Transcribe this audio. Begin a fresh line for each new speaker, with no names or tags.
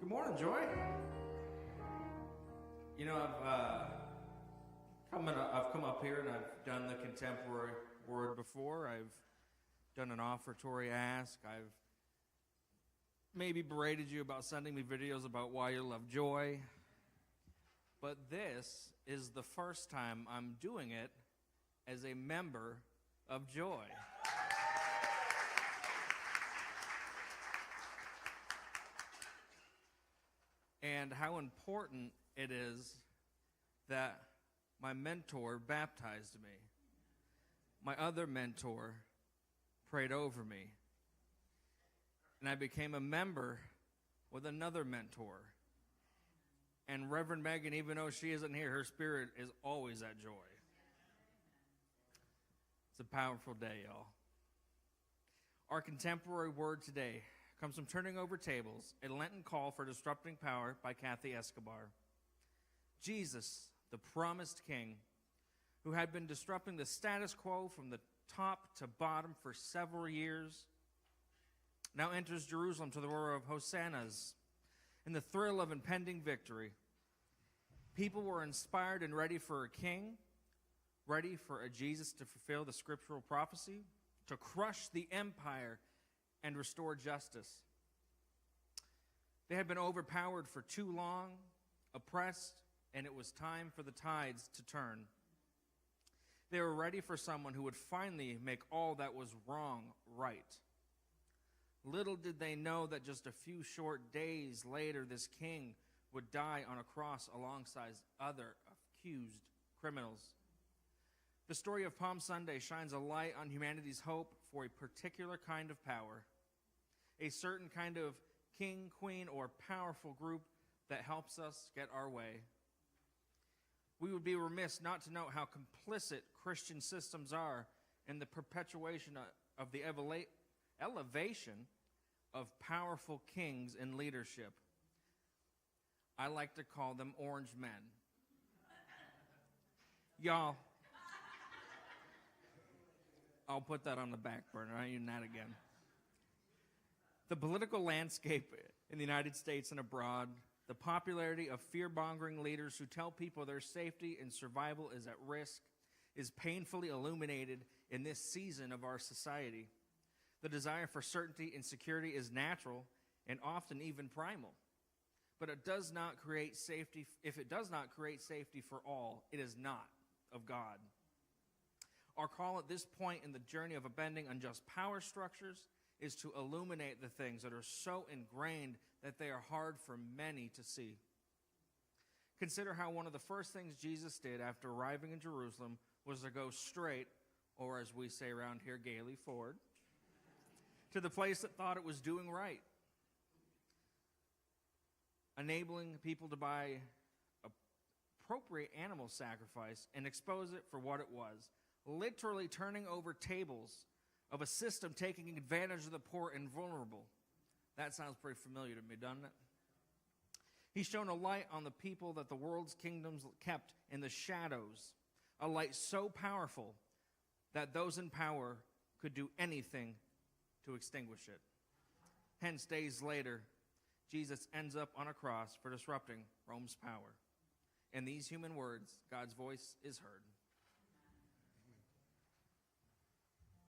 Good morning, Joy. You know, I've come up here and I've done the contemporary word before. I've done an offertory ask. I've maybe berated you about sending me videos about why you love joy. But this is the first time I'm doing it as a member of Joy. And how important it is that my mentor baptized me. My other mentor prayed over me. And I became a member with another mentor. And Reverend Megan, even though she isn't here, her spirit is always at Joy. It's a powerful day, y'all. Our contemporary word today comes from Turning Over Tables, a Lenten call for disrupting power by Kathy Escobar. Jesus, the promised king, who had been disrupting the status quo from the top to bottom for several years, now enters Jerusalem to the roar of hosannas in the thrill of impending victory. People were inspired and ready for a king, ready for a Jesus to fulfill the scriptural prophecy, to crush the empire and restore justice. They had been overpowered for too long, oppressed, and it was time for the tides to turn. They were ready for someone who would finally make all that was wrong right. Little did they know that just a few short days later, this king would die on a cross alongside other accused criminals. The story of Palm Sunday shines a light on humanity's hope for a particular kind of power, a certain kind of king, queen, or powerful group that helps us get our way. We would be remiss not to note how complicit Christian systems are in the perpetuation of the elevation of powerful kings in leadership. I like to call them orange men. Y'all, I'll put that on the back burner. I ain't using that again. The political landscape in the United States and abroad, the popularity of fear-mongering leaders who tell people their safety and survival is at risk, is painfully illuminated in this season of our society. The desire for certainty and security is natural and often even primal. But it does not create safety. If it does not create safety for all, it is not of God. Our call at this point in the journey of upending unjust power structures is to illuminate the things that are so ingrained that they are hard for many to see. Consider how one of the first things Jesus did after arriving in Jerusalem was to go straight, or as we say around here, gaily forward, to the place that thought it was doing right, enabling people to buy appropriate animal sacrifice and expose it for what it was, literally turning over tables of a system taking advantage of the poor and vulnerable. That sounds pretty familiar to me, doesn't it? He's shown a light on the people that the world's kingdoms kept in the shadows, a light so powerful that those in power could do anything to extinguish it. Hence, days later, Jesus ends up on a cross for disrupting Rome's power. In these human words, God's voice is heard.